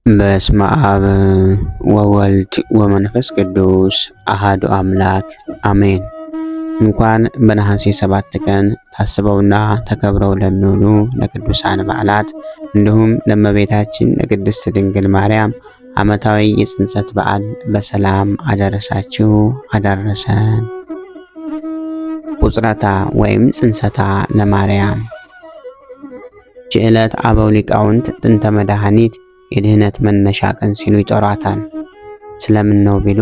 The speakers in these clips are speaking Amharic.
በስመ አብ ወወልድ ወመንፈስ ቅዱስ አሃዱ አምላክ አሜን። እንኳን በነሐሴ 7 ቀን ታስበውና ተከብረው ለሚውሉ ለቅዱሳን በዓላት እንዲሁም ለእመቤታችን ለቅድስት ድንግል ማርያም ዓመታዊ የጽንሰት በዓል በሰላም አደረሳችሁ አደረሰን። ቁጽረታ ወይም ጽንሰታ ለማርያም። ይህች ዕለት አበው ሊቃውንት ጥንተ መድኃኒት የድህነት መነሻ ቀን ሲሉ ይጠሯታል። ስለምን ነው ቢሉ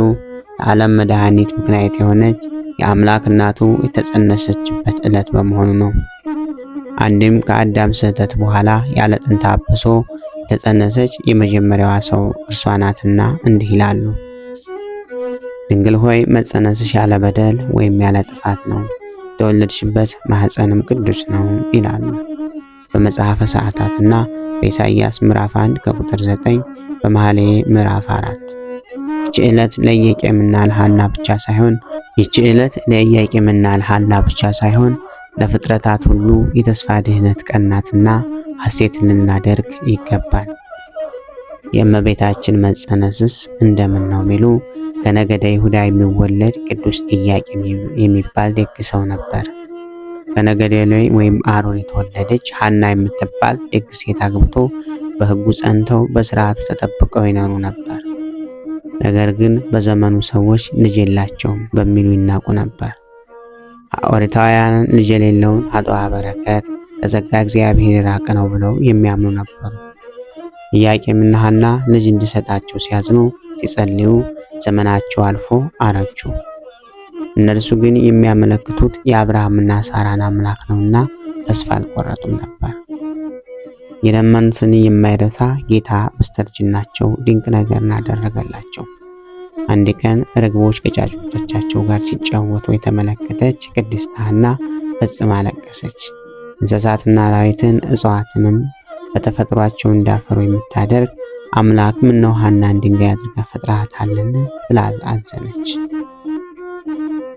ለዓለም መድኃኒት ምክንያት የሆነች የአምላክ እናቱ የተጸነሰችበት ዕለት በመሆኑ ነው። አንድም ከአዳም ስህተት በኋላ ያለ ጥንተ አብሶ የተጸነሰች የመጀመሪያዋ ሰው እርሷ ናትና እንዲህ ይላሉ። ድንግል ሆይ መጸነስሽ ያለ በደል ወይም ያለ ጥፋት ነው፣ የተወለድሽበት ማኅፀንም ቅዱስ ነው ይላሉ በመጽሐፈ ሰዓታትና በኢሳይያስ ምዕራፍ 1 ከቁጥር 9 በመኃልየ ምዕራፍ 4። ይህች ዕለት ለኢያቄምና ለሐና ብቻ ሳይሆን ለፍጥረታት ሁሉ የተስፋ ድህነት ቀን ናትና ሐሴትን ልናደርግ ይገባል። የእመቤታችን መጸነስስ እንደምን ነው ቢሉ ከነገደ ይሁዳ የሚወለድ ቅዱስ ኢያቄም የሚባል ደግ ሰው ነበር። ከነገደ ሌዊ ወይም አሮን የተወለደች ሐና የምትባል ደግ ሴት አግብቶ በሕጉ ጸንተው በሥርዓቱ ተጠብቀው ይኖሩ ነበር። ነገር ግን በዘመኑ ሰዎች ልጅ የላቸውም በሚሉ ይናቁ ነበር። ኦሪታውያን ልጅ የሌለውን ኃጥአ በረከት ከጸጋ እግዚአብሔር የራቀ ነው ብለው የሚያምኑ ነበሩ። ኢያቄምና ሐና ልጅ እንዲሰጣቸው ሲያዝኑ ሲጸልዩ ዘመናቸው አልፎ አረጁ። እነርሱ ግን የሚያመለክቱት የአብርሃምና ሳራን አምላክ ነውና ተስፋ አልቆረጡም ነበር። የለመኑትን የማይረሳ ጌታ በስተርጅናቸው ድንቅ ነገርን አደረገላቸው። አንድ ቀን ርግቦች ከጫጩቶቻቸው ጋር ሲጫወቱ የተመለከተች ቅድስት ሐና ፈጽማ አለቀሰች። እንስሳትና አራዊትን እጽዋትንም በተፈጥሯቸው እንዳፈሩ የምታደርግ አምላክ ምነው ሐናን ድንጋይ አድርጋ ፈጥረሃታልን ብላ አዘነች።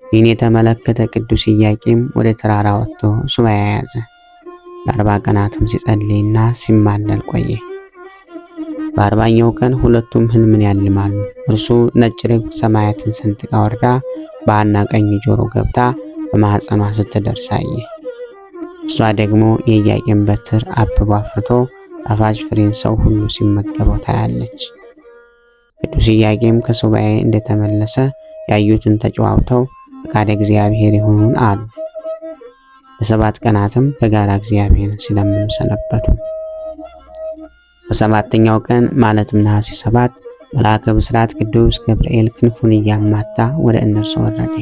ይህን የተመለከተ ቅዱስ ኢያቄም ወደ ተራራ ወጥቶ ሱባዔ ያዘ። ለ40 ቀናትም ሲጸልይና ሲማለል ቆየ። በ40ኛው ቀን ሁለቱም ሕልምን ያልማሉ። እርሱ ነጭ ርግብ ሰማያትን ሰንጥቃ ወርዳ በሐና ቀኝ ጆሮ ገብታ በማኅፀኗ ስትደርስ አየ። እሷ ደግሞ የኢያቄም በትር አብቦ አፍርቶ ጣፋጭ ፍሬን ሰው ሁሉ ሲመገበው ታያለች። ቅዱስ ኢያቄም ከሱባዔ እንደተመለሰ ያዩትን ተጨዋውተው ፈቃደ እግዚአብሔር ይሁን አሉ። ለ7 ቀናትም በጋራ እግዚአብሔርን ሲለምኑ ሰነበቱ። በ7ኛው ቀን ማለትም ነሐሴ 7 መልአከ ብስራት ቅዱስ ገብርኤል ክንፉን እያማታ ወደ እነርሱ ወረደ።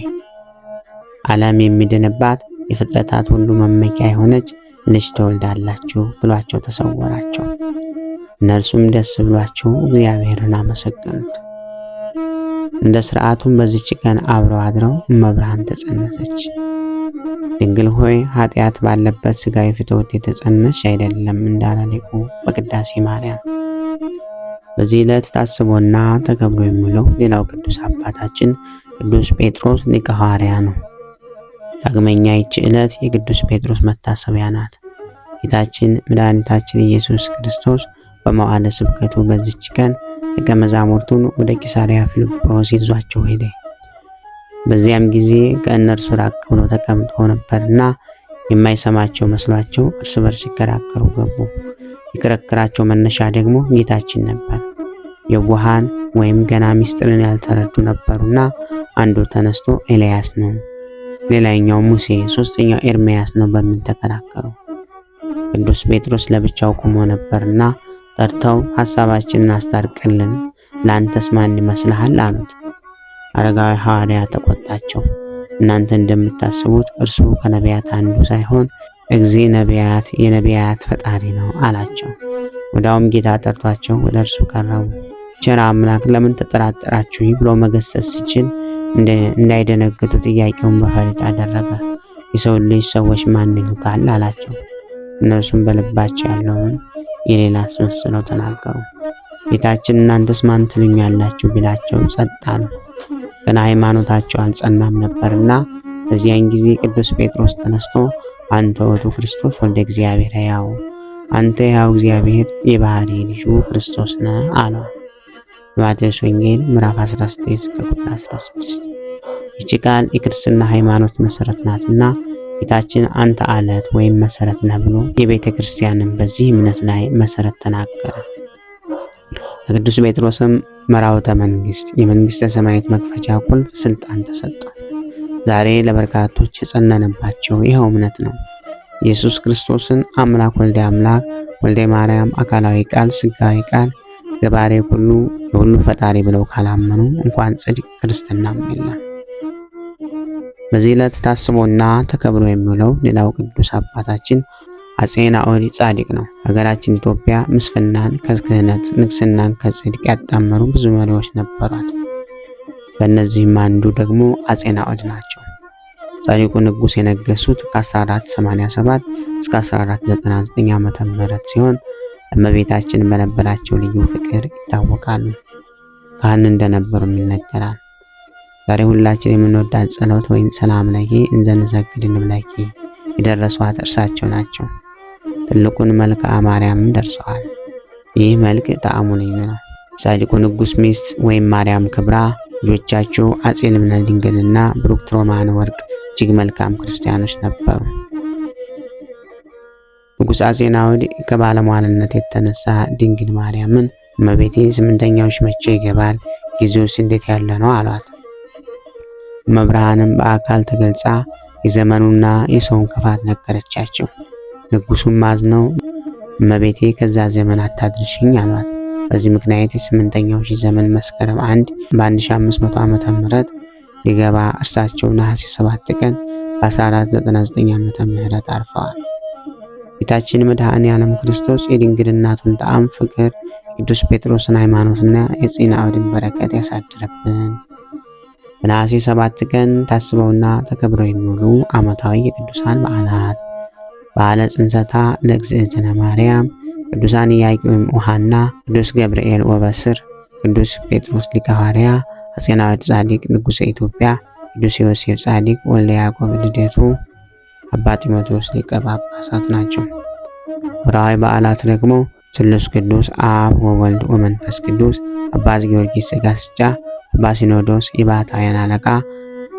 ዓለም የሚድንባት የፍጥረታት ሁሉ መመኪያ የሆነች ልጅ ትወልዳላችሁ ብሏቸው ተሰወራቸው። እነርሱም ደስ ብሏቸው እግዚአብሔርን አመሰገኑት። እንደ ሥርዓቱም በዚች ቀን አብረው አድረው እመብርሃን ተጸነሰች። ድንግል ሆይ ኃጢአት ባለበት ሥጋዊ ፍትወት የተጸነስሽ አይደለም እንዳለ ሊቁ በቅዳሴ ማርያም። በዚህ ዕለት ታስቦና ተከብሮ የሚውለው ሌላው ቅዱስ አባታችን ቅዱስ ጴጥሮስ ሊቀ ሐዋርያ ነው። ዳግመኛ ይህች ዕለት የቅዱስ ጴጥሮስ መታሰቢያ ናት። ጌታችን መድኃኒታችን ኢየሱስ ክርስቶስ በመዋዕለ ስብከቱ በዚች ቀን ደቀ መዛሙርቱን ወደ ቂሳርያ ፊልጶስ ይዟቸው ሄደ። በዚያም ጊዜ ከእነርሱ ራቅ ብሎ ተቀምጦ ነበርና የማይሰማቸው መስሏቸው እርስ በርስ ይከራከሩ ገቡ። የክርክራቸው መነሻ ደግሞ ጌታችን ነበር። የዋሃን ወይም ገና ምስጢርን ያልተረዱ ነበሩና አንዱ ተነስቶ ኤልያስ ነው፣ ሌላኛው ሙሴ፣ ሶስተኛው ኤርምያስ ነው በሚል ተከራከሩ። ቅዱስ ጴጥሮስ ለብቻው ቆሞ ነበርና ጠርተው ሐሳባችንን አስታርቅልን፣ ለአንተስ ማን ይመስልሃል አሉት። አረጋዊ ሐዋርያ ተቆጣቸው። እናንተ እንደምታስቡት እርሱ ከነቢያት አንዱ ሳይሆን እግዚእ ነቢያት የነቢያት ፈጣሪ ነው አላቸው። ወዲያውም ጌታ ጠርቷቸው ወደ እርሱ ቀረቡ። ቸር አምላክ ለምን ተጠራጠራችሁ ብሎ መገሰጽ ሲችል እንዳይደነግጡ ጥያቄውን በፈሊጥ አደረገ። የሰው ልጅ ሰዎች ማን ይሉታል አላቸው። እነርሱም በልባቸው ያለውን የሌላ አስመስለው ተናገሩ። ጌታችን እናንተስ ማን ትሉኛላችሁ ቢላቸው ጸጥ አሉ። ገና ሃይማኖታቸው አልጸናም ነበርና በዚያን ጊዜ ቅዱስ ጴጥሮስ ተነስቶ አንተ ውእቱ ክርስቶስ ወልደ እግዚአብሔር ሕያው አንተ ያው እግዚአብሔር የባህሪ ልጁ ክርስቶስ ነህ አለው። በማቴዎስ ወንጌል ምዕራፍ 16 ከቁጥር 16። ይህች ቃል የክርስትና ሃይማኖት መሰረት ናትና ጌታችን አንተ አለት ወይም መሰረት ነህ ብሎ የቤተ ክርስቲያንን በዚህ እምነት ላይ መሰረት ተናገረ። ለቅዱስ ጴጥሮስም መራውተ መንግስት የመንግስተ ሰማያት መክፈቻ ቁልፍ ስልጣን ተሰጠው። ዛሬ ለበርካቶች የጸነነባቸው ይኸው እምነት ነው። ኢየሱስ ክርስቶስን አምላክ ወልደ አምላክ ወልደ ማርያም አካላዊ ቃል ስጋዊ ቃል ገባሬ ሁሉ የሁሉ ፈጣሪ ብለው ካላመኑ እንኳን ጽድቅ ክርስትናም የለም። በዚህ ዕለት ታስቦና ተከብሮ የሚውለው ሌላው ቅዱስ አባታችን አፄ ናኦድ ጻድቅ ነው። ሀገራችን ኢትዮጵያ ምስፍናን ከክህነት ንግስናን ከጽድቅ ያጣመሩ ብዙ መሪዎች ነበሯት። ከእነዚህም አንዱ ደግሞ አፄ ናኦድ ናቸው። ጻድቁ ንጉስ የነገሱት ከ1487 እስከ 1499 ዓመተ ምህረት ሲሆን እመቤታችን በነበራቸው ልዩ ፍቅር ይታወቃሉ። ካህን እንደነበሩም ይነገራል። ዛሬ ሁላችን የምንወዳት ጸሎት ወይም ሰላም ለኪ እንዘ ንሰግድ እንብለኪ የደረሷት እርሳቸው ናቸው። ትልቁን መልክአ ማርያምም ደርሰዋል። ይህ መልክ ጣዕሙ ልዩ ነው። ጻድቁ ንጉስ ሚስት ወይም ማርያም ክብራ ልጆቻቸው አፄ ልብነ ድንግልና ብሩክት ሮማነ ወርቅ እጅግ መልካም ክርስቲያኖች ነበሩ። ንጉሥ አፄ ናኦድ ከባለሟልነት የተነሳ ድንግል ማርያምን እመቤቴ ስምንተኛውሽ መቼ ይገባል? ጊዜውስ እንዴት ያለ ነው አሏት። መብርሃንም በአካል ተገልጻ የዘመኑና የሰውን ክፋት ነገረቻቸው። ንጉሱም አዝነው እመቤቴ ከዛ ዘመን አታድርሽኝ አሏት። በዚህ ምክንያት የስምንተኛው ሺህ ዘመን መስከረም 1 በ1500 ዓመተ ምህረት ሊገባ እርሳቸው ነሐሴ 7 ቀን በ1499 ዓመተ ምህረት አርፈዋል። ጌታችን መድኃኔ ዓለም ክርስቶስ የድንግልናቱን ጣዕም ፍቅር፣ ቅዱስ ጴጥሮስን ሃይማኖትና የአፄ ናኦድን በረከት ያሳድርብን። በነሐሴ 7 ቀን ታስበውና ተከብረው የሚውሉ ዓመታዊ የቅዱሳን በዓላት በዓለ ጽንሰታ ለእግዝእትነ ማርያም፣ ቅዱሳን ኢያቄም ወሐና፣ ቅዱስ ገብርኤል ወበስር፣ ቅዱስ ጴጥሮስ ሊቀ ሐዋርያ፣ አፄ ናኦድ ጻድቅ ንጉሠ ኢትዮጵያ፣ ቅዱስ ዮሴፍ ጻድቅ ወልደ ያዕቆብ ልደቱ፣ አባ ጢሞቴዎስ ሊቀ ጳጳሳት ናቸው። ወርኃዊ በዓላት ደግሞ ስሉስ ቅዱስ አብ ወወልድ ወመንፈስ ቅዱስ፣ አባ ጊዮርጊስ ዘጋስጫ፣ አባ ሲኖዶስ የባሕታውያን አለቃ፣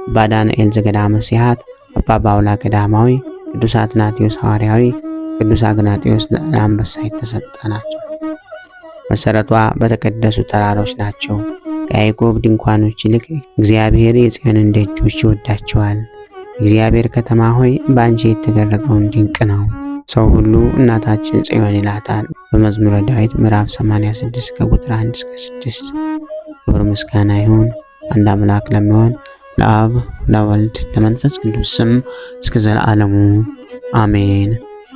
አባ ዳንኤል ዘገዳመ ሲሐት፣ አባ ባውላ ገዳማዊ፣ ቅዱስ አትናቴዎስ ሐዋርያዊ፣ ቅዱስ አግናጤዎስ ለአንበሳ የተሰጠ ናቸው። መሰረቷ በተቀደሱ ተራሮች ናቸው። ከያዕቆብ ድንኳኖች ይልቅ እግዚአብሔር የጽዮንን ደጆች ይወዳቸዋል። እግዚአብሔር ከተማ ሆይ በአንቺ የተደረገውን ድንቅ ነው፣ ሰው ሁሉ እናታችን ጽዮን ይላታል። በመዝሙረ ዳዊት ምዕራፍ 86 ከቁጥር 1 እስከ 6። ክብር ምስጋና ይሁን አንድ አምላክ ለሚሆን ለአብ ለወልድ ለመንፈስ ቅዱስ ስም እስከ ዘላለሙ አሜን።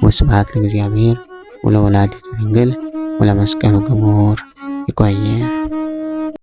ወስብሐት ለእግዚአብሔር ወለወላዲቱ ድንግል ወለመስቀሉ ክቡር። ይቆየን።